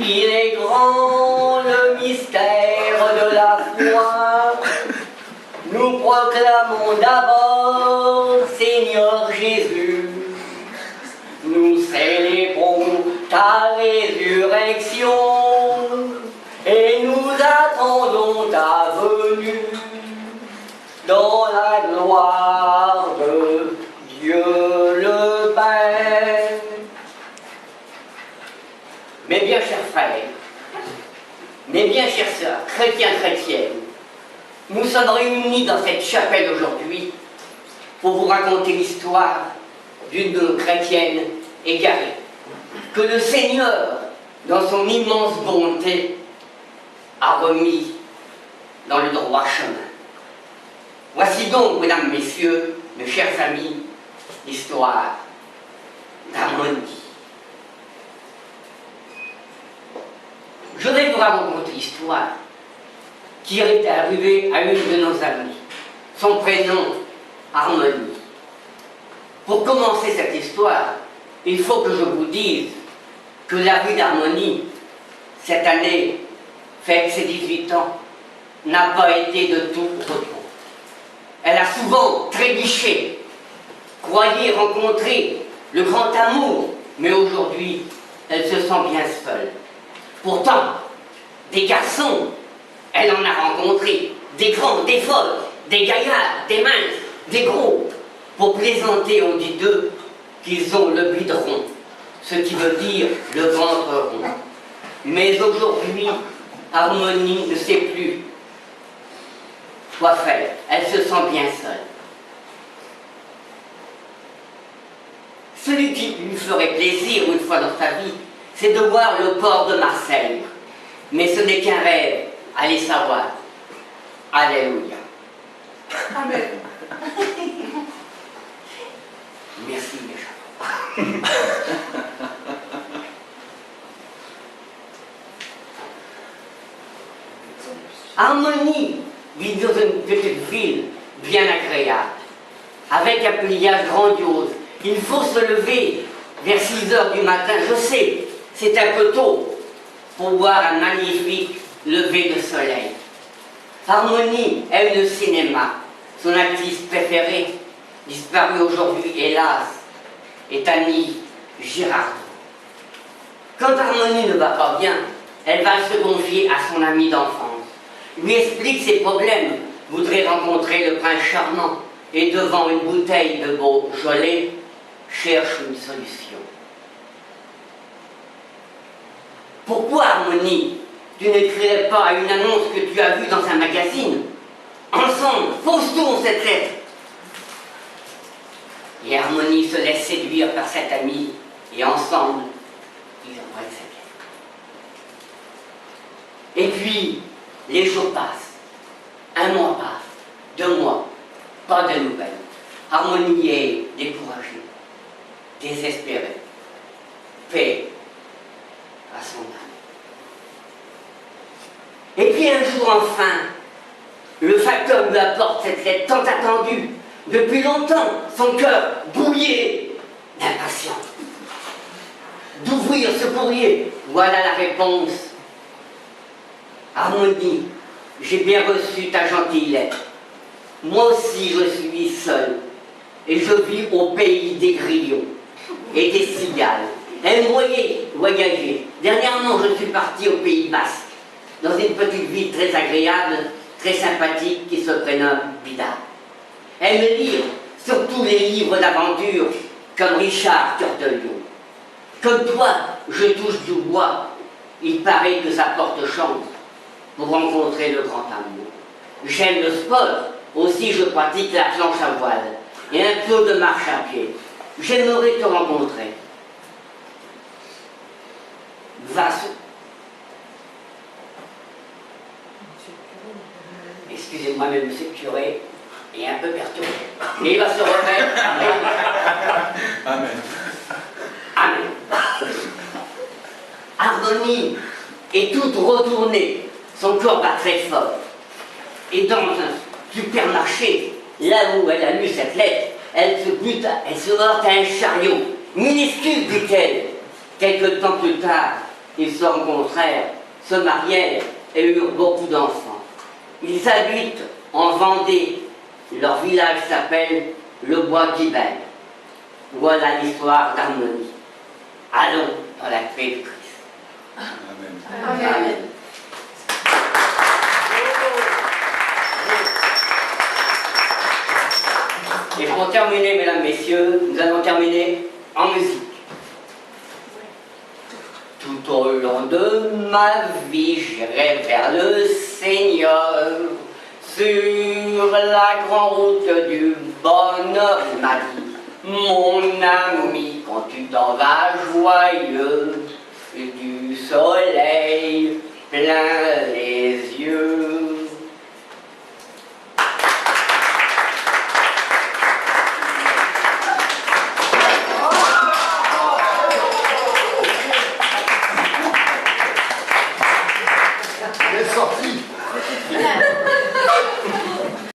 Il est grand le mystère de la foi. Nous proclamons d'abord Seigneur Jésus. Nous célébrons ta résurrection et nous attendons ta venue dans la gloire de Dieu le Père. Mes bien chers frères, mes bien chères sœurs, chrétiens, chrétiennes, nous sommes réunis dans cette chapelle aujourd'hui pour vous raconter l'histoire d'une de nos chrétiennes égarées, que le Seigneur, dans son immense bonté, a remis dans le droit chemin. Voici donc, mesdames, messieurs, mes chers amis, l'histoire d'Harmonie. Je vais vous raconter l'histoire qui est arrivée à une de nos amies. Son prénom, Harmonie. Pour commencer cette histoire, il faut que je vous dise que la vie d'Harmonie, cette année, fête ses 18 ans, n'a pas été de tout repos. Elle a souvent trébuché, croyait rencontrer le grand amour, mais aujourd'hui, elle se sent bien seule. Pourtant, des garçons, elle en a rencontré, des grands, des folles, des gaillards, des minces, des gros. Pour plaisanter, on dit d'eux qu'ils ont le bide rond, ce qui veut dire le ventre rond. Mais aujourd'hui, Harmonie ne sait plus quoi faire. Elle se sent bien seule. Celui qui lui ferait plaisir une fois dans sa vie, c'est de voir le port de Marseille. Mais ce n'est qu'un rêve, allez savoir. Alléluia. Amen. Merci déjà. Harmonie vit dans une petite ville bien agréable, avec un pliage grandiose. Il faut se lever vers 6 heures du matin, je sais, c'est un peu tôt, pour voir un magnifique lever de soleil. Harmonie aime le cinéma. Son actrice préférée, disparue aujourd'hui, hélas, est Annie Girardot. Quand Harmonie ne va pas bien, elle va se confier à son ami d'enfance. Lui explique ses problèmes, voudrait rencontrer le prince charmant, et devant une bouteille de Beaujolais, cherche une solution. Pourquoi, Harmonie, tu n'écrirais pas à une annonce que tu as vue dans un magazine? Ensemble, pose-t-on cette lettre. Et Harmonie se laisse séduire par cet ami, et ensemble, ils envoient cette lettre. Et puis, les jours passent. Un mois passe, 2 mois, pas de nouvelles. Harmonie est découragée, désespérée, paix à son âme. Et puis un jour enfin, le facteur lui apporte cette lettre tant attendue. Depuis longtemps, son cœur bouillait d'impatience. D'ouvrir ce courrier, voilà la réponse. Harmonie, j'ai bien reçu ta gentille lettre. Moi aussi je suis seule, et je vis au pays des grillons et des cigales. Elle me voyait voyager. Dernièrement, je suis partie au Pays Basque, dans une petite ville très agréable, très sympathique, qui se prénomme Bida. Elle me lit surtout les livres d'aventure, comme Richard Cœur de Lion. Comme toi, je touche du bois. Il paraît que ça porte chance pour rencontrer le grand amour. J'aime le sport, aussi je pratique la planche à voile et un peu de marche à pied. J'aimerais te rencontrer. Excusez-moi, mais monsieur le curé est un peu perturbé. Mais il va se remettre. Amen. Amen. Harmonie est toute retournée. Son corps bat très fort. Et dans un supermarché, là où elle a lu cette lettre, elle se heurte à un chariot. Minuscule, dit-elle. Quelque temps plus tard, Ils se rencontrèrent, se marièrent et eurent beaucoup d'enfants. Ils habitent en Vendée. Leur village s'appelle le Bois-Guibert. Voilà l'histoire d'Harmonie. Allons dans la paix de Christ. Amen. Amen. Et pour terminer, mesdames, messieurs, nous allons terminer en musique. Tout au long de ma vie, j'irai vers le Seigneur. Sur la grande route du bonheur, il m'a dit, mon ami, quand tu t'en vas joyeux, du soleil plein